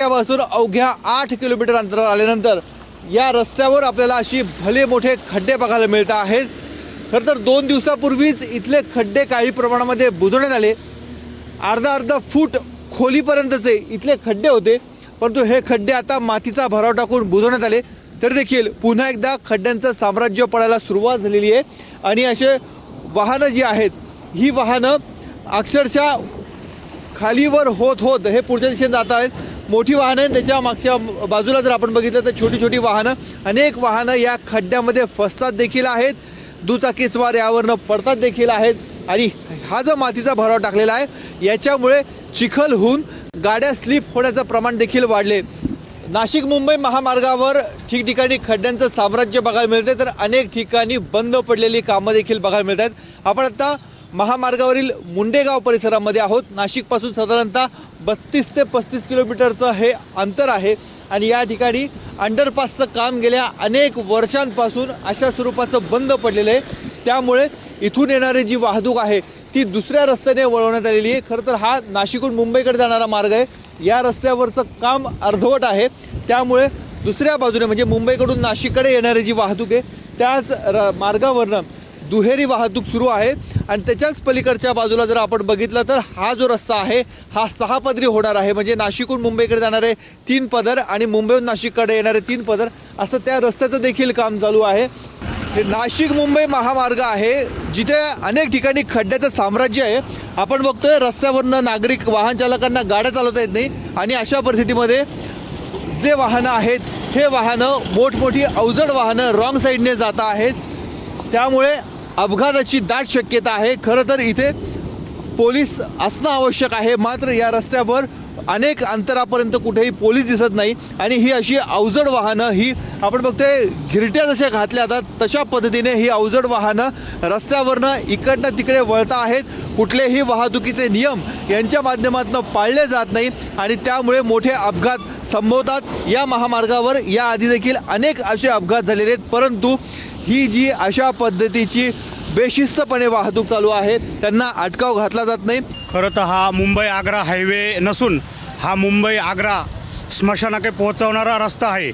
यापासून अवघ्या 8 किलोमीटर अंतरावर आल्यानंतर या रस्त्यावर आपल्याला अशी भले मोठे खड्डे बघायला मिळत आहेत। खरं तर 2 दिवसापूर्वीच इथले खड्डे काही प्रमाणामध्ये बुजवण्यात आले। अर्धा फूट खोलीपर्यंतचे इथले खड्डे होते, परंतु हे खड्डे आता मातीचा भराव टाकून बुजवण्यात आले। तर देखील पुन्हा एकदा खड्ड्यांचं साम्राज्य पडायला सुरुवात झालेली आहे आणि असे वाहनं जी आहेत ही वाहनं अक्षरशः खालीवर होत हे पुढच्या दिशेने जात आहेत। मोठी वाहनं, त्याच्या मागच्या बाजूला जर आपण बघितलं तर छोटी छोटी वाहनं, अनेक वाहनं या खड्ड्यामध्ये फसतात देखील आहेत। दुचाकीस्वार यावरनं पडतात देखील आहेत आणि हा जो मातीचा भराव टाकलेला आहे याच्यामुळे चिखल होऊन गाड्या स्लिप होण्याचं प्रमाण देखील वाढले। नाशिक मुंबई महामार्गावर ठिकठिकाणी खड्ड्यांचं साम्राज्य बघायला मिळते, तर अनेक ठिकाणी बंद पडलेली कामं देखील बघायला मिळत आहेत। आपण आता महामार्गावरील मुंडेगाव परिसरामध्ये आहोत। नाशिकपासून साधारणतः 32 ते 35 किलोमीटरचं हे अंतर आहे आणि या ठिकाणी अंडरपासचं काम गेल्या अनेक वर्षांपासून अशा स्वरूपाचं बंद पडलेलं आहे। त्यामुळे इथून येणारी जी वाहतूक आहे ती दुसऱ्या रस्त्याने वळवण्यात आलेली आहे। खरं तर हा नाशिकहून मुंबईकडे जाणारा मार्ग आहे, या रस्त्यावरचं काम अर्धवट आहे। त्यामुळे दुसऱ्या बाजूने म्हणजे मुंबईकडून नाशिककडे येणारी जी वाहतूक आहे त्याच मार्गावरनं दुहेरी वाहतूक सुरू आहे आणि त्याच्याच पलीकडच्या बाजूला जर आपण बघितलं तर हा जो रस्ता आहे हा 6 पदरी होणार आहे। म्हणजे नाशिकहून मुंबईकडे जाणारे 3 पदर आणि मुंबईहून नाशिककडे येणारे 3 पदर असं त्या रस्त्याचं देखील काम चालू आहे। हे नाशिक मुंबई महामार्ग आहे जिथे अनेक ठिकाणी खड्ड्याचं साम्राज्य आहे। आपण बघतोय रस्त्यावरनं नागरिक वाहन चालकांना गाड्या चालवता येत नाही आणि अशा परिस्थितीमध्ये जे वाहनं आहेत हे वाहनं मोठमोठी अवजड वाहनं रॉंग साईडने जात आहेत, त्यामुळे अपघाताची दाट शक्यता आहे। खरं तर इथे पोलीस असणं आवश्यक आहे, मात्र या रस्त्यावर अनेक अंतरापर्यंत कुठेही पोलीस दिसत नाही आणि ही अशी अवजड वाहनं ही आपण बघतोय घिरट्या जशा घातल्या जातात तशा पद्धतीने ही अवजड वाहनं रस्त्यावरनं इकडनं तिकडे वळता आहेत। कुठलेही वाहतुकीचे नियम यांच्या माध्यमातून पाळले जात नाही आणि त्यामुळे मोठे अपघात संभवतात। या महामार्गावर याआधी देखील अनेक असे अपघात झालेले आहेत, परंतु ही जी अशा पद्धतीची बेशिस्तपणे वाहतूक चालू आहे त्यांना अटकाव घातला जात नाही। खरं तर हा मुंबई आग्रा हायवे नसून हा मुंबई आग्रा स्मशानाकडे पोहोचवणारा रस्ता आहे।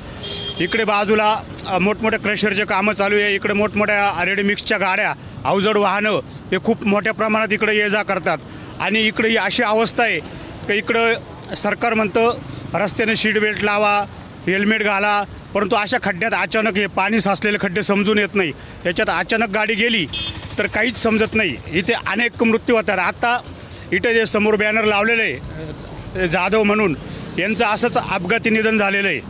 इकडे बाजूला मोठमोठ्या क्रेशरचे कामं चालू आहे, इकडे मोठमोठ्या रेडीमिक्सच्या गाड्या अवजड वाहनं हे खूप मोठ्या प्रमाणात इकडे ये जा करतात आणि इकडे ही अशी अवस्था आहे की इकडं सरकार म्हणतं रस्त्याने सीट बेल्ट लावा, हेल्मेट घाला, परंतु अशा खड्ड्यात अचानक हे पाणी साचलेले खड्डे समजून येत नाही। त्याच्यात अचानक गाडी गेली तर काहीच समजत नाही, इथे अनेक मृत्यू होतात। आता इथे जे समोर बॅनर लावलेलं आहे जाधव म्हणून यांचं असंच अपघाती निधन झालेलं आहे।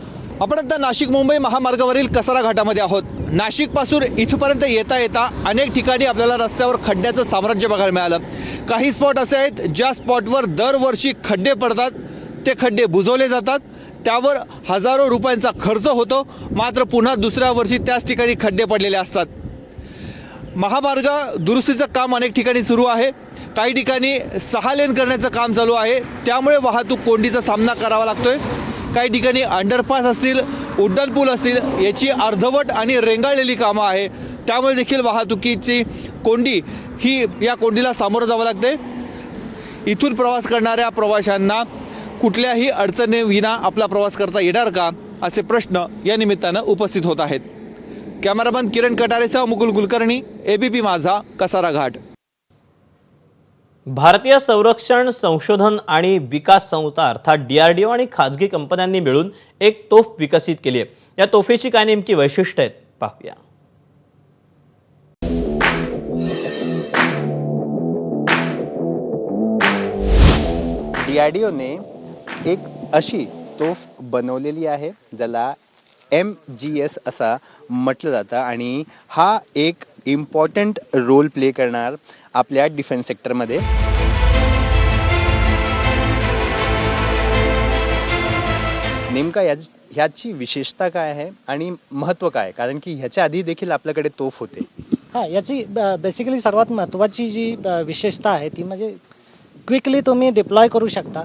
आपण आता नाशिक मुंबई महामार्गावरील कसारा घाटामध्ये आहोत। नाशिकपासून इथपर्यंत येता येता अनेक ठिकाणी आपल्याला रस्त्यावर खड्ड्याचं साम्राज्य बघायला मिळालं। काही स्पॉट असे आहेत ज्या स्पॉटवर दरवर्षी खड्डे पडतात, ते खड्डे बुजवले जातात, त्यावर हजारो रुपयांचा खर्च होतो, मात्र पुन्हा दुसऱ्या वर्षी त्याच ठिकाणी खड्डे पडलेले असतात। महामार्ग दुरुस्तीचं काम अनेक ठिकाणी सुरू आहे, काही ठिकाणी 6 लेन करण्याचं काम चालू आहे, त्यामुळे वाहतूक कोंडीचा सामना करावा लागतोय। काही ठिकाणी अंडरपास असतील, उड्डाण पूल असतील याची अर्धवट आणि रेंगाळलेली कामं आहे, त्यामुळे देखील वाहतुकीची कोंडी ही या कोंडीला सामोरं जावं लागते। इथून प्रवास करणाऱ्या प्रवाशांना कुठल्याही अडचणीविना आपला प्रवास करता येणार का असे प्रश्न या निमित्तानं उपस्थित होत आहेत। कॅमेरामन किरण कटारेसह मुकुल कुलकर्णी, एबीपी माझा, कसारा घाट। भारतीय संरक्षण संशोधन आणि विकास संस्था अर्थात DRDO आणि खाजगी कंपन्यांनी मिळून एक तोफ विकसित केली आहे। या तोफेची काय नेमकी वैशिष्ट्ये आहेत पाहूया। DRDOने एक अशी तोफ बनवलेली आहे ज्याला MGS असा म्हटलं जातं आणि हा एक इम्पॉर्टंट रोल प्ले करणार आपल्या डिफेन्स सेक्टरमध्ये। नेमका ह्याची विशेषता काय आहे आणि महत्त्व काय, कारण की ह्याच्या आधी देखील आपल्याकडे तोफ होते। याची बेसिकली सर्वात महत्त्वाची जी विशेषता आहे ती म्हणजे क्विकली तुम्ही डिप्लॉय करू शकता.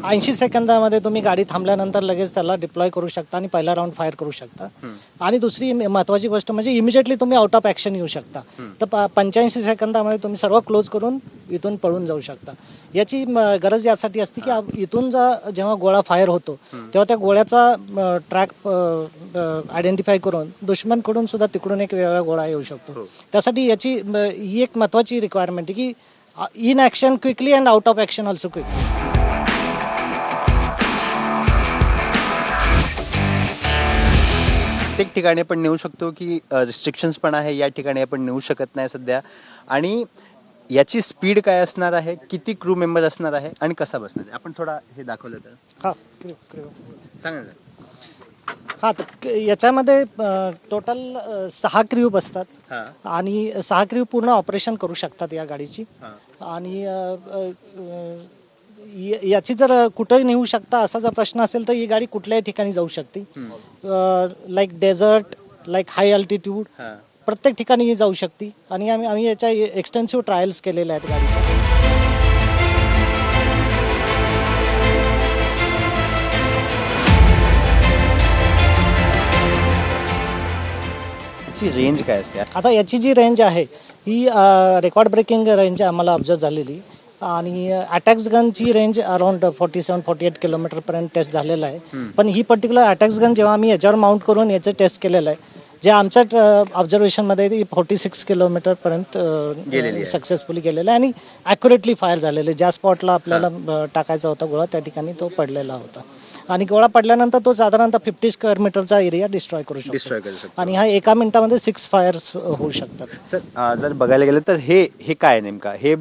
80 सेकंदामध्ये तुम्ही गाडी थांबल्यानंतर लगेच त्याला डिप्लॉय करू शकता आणि पहिला राऊंड फायर करू शकता. आणि दुसरी महत्वाची गोष्ट म्हणजे इमिजिएटली तुम्ही आउट ऑफ ऍक्शन येऊ शकता. तर 85 सेकंदामध्ये तुम्ही सर्व क्लोज करून इथून पळून जाऊ शकता. याची गरज यासाठी असते की इथून जेव्हा गोळा फायर होतो तेव्हा त्या गोळ्याचा ट्रॅक आयडेंटिफाय करून दुश्मनकडून सुद्धा तिकडून एक वेगळा गोळा येऊ शकतो. त्यासाठी याची ही एक महत्वाची रिक्वायरमेंट आहे की in action quickly and out of action also quickly. प्रत्येक ठिकाणी आपण नेऊ शकतो की रिस्ट्रिक्शन्स पण आहे, या ठिकाणी आपण नेऊ शकत नाही सध्या. आणि याची स्पीड काय असणार आहे, किती क्रू मेंबर असणार आहे आणि कसा बसणार आहे, आपण थोडा हे दाखवलं तर हा सांगा ना. हा तर याच्यामध्ये टोटल 6 क्रू बसतात. हा आणि 6 क्रू पूर्ण ऑपरेशन करू शकतात या गाडीची. हा आणि याची जर कुठेही नेऊ शकता असा जर प्रश्न असेल तर ही गाडी कुठल्याही ठिकाणी जाऊ शकते. Like desert, like high altitude, हा प्रत्येक ठिकाणी ही जाऊ शकते. आणि आम्ही याच्या एक्सटेन्सिव्ह ट्रायल्स केलेल्या आहेत गाडीच्या. याची रेंज काय असते? आता याची जी रेंज आहे ही रेकॉर्ड ब्रेकिंग रेंज आम्हाला ऑब्झर्व झालेली. आणि अटॅक्स गनची रेंज अराउंड 47-48 किलोमीटर पर्यंत टेस्ट झालेला आहे. पण ही पर्टिक्युलर अटॅक्स गन जेव्हा आम्ही याच्यावर माउंट करून याचं टेस्ट केलेलं आहे, जे आमच्या ऑब्झर्वेशन मध्ये 46 किलोमीटर पर्यंत सक्सेसफुली गेलेलं आहे आणि अॅक्युरेटली फायर झालेलं आहे. ज्या स्पॉटला आपल्याला टाकायचा होता गोळा त्या ठिकाणी तो पडलेला होता. आणि गोळा पडल्यानंतर तो साधारणतः 50 स्क्वेअर मीटरचा एरिया डिस्ट्रॉय करू शकतो. आणि हा एका मिनिटामध्ये 6 फायर्स होऊ शकतात. सर जर बघायला गेलं तर हे काय नेमका, हे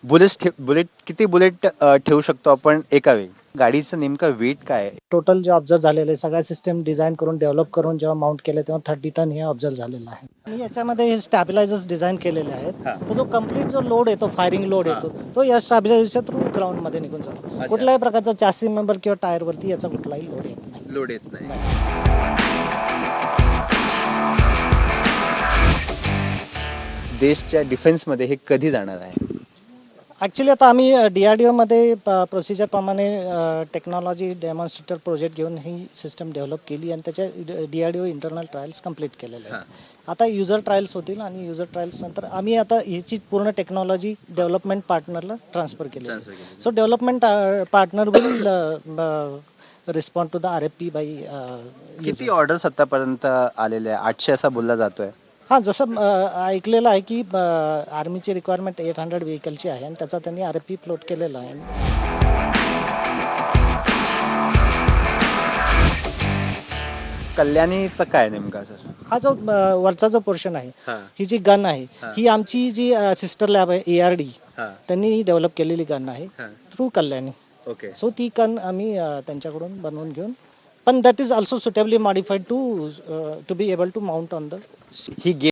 बुलेट किती बुलेट ठेवू शकतो आपण एका वेळी? गाडीचं नेमका वेट काय आहे? टोटल जे ऑब्झर्व झालेलं आहे सगळ्या सिस्टम डिझाईन करून डेव्हलप करून जेव्हा माउंट केले तेव्हा 30 टन हे ऑब्झर्व झालेलं आहे. आणि याच्यामध्ये हे स्टॅबिलायझर्स डिझाईन केलेले आहेत. तर जो कम्प्लीट जो लोड येतो, फायरिंग लोड येतो, तो या स्टॅबिलायझरच्या थ्रू ग्राउंड मध्ये निघून जातो. कुठल्याही प्रकारचा चॅसी मेंबर किंवा टायर वरती याचा कुठलाही लोड येत नाही. देशच्या डिफेन्स मध्ये हे कधी जाणार आहे? ऍक्च्युली आता आम्ही DRDO मध्ये प्रोसिजर प्रमाणे टेक्नॉलॉजी डेमॉन्स्ट्रेटर प्रोजेक्ट घेऊन ही सिस्टम डेव्हलप केली आणि त्याच्या DRDO इंटरनल ट्रायल्स कम्प्लीट केलेले आहेत. आता युजर ट्रायल्स होतील आणि युजर ट्रायल्स नंतर आम्ही आता हिची पूर्ण टेक्नॉलॉजी डेव्हलपमेंट पार्टनरला ट्रान्सफर केली. So development partner will respond to the RFP by. किती ऑर्डर्स आतापर्यंत आलेल्या? 800 असा बोलला जातोय. हा, जसं ऐकलेलं आहे की आर्मीची रिक्वायरमेंट 800 व्हेकलची आहे आणि त्याचा त्यांनी RFP फ्लोट केलेला आहे. कल्याणीचं काय नेमका सर? हा जो वरचा जो पोर्शन आहे, ही जी गन आहे ही आमची जी सिस्टर लॅब आहे ARD त्यांनी डेव्हलप केलेली गन आहे थ्रू कल्याणी. ओके. सो ती गन आम्ही त्यांच्याकडून बनवून घेऊन, पण that is also suitably modified to be able to mount on the. He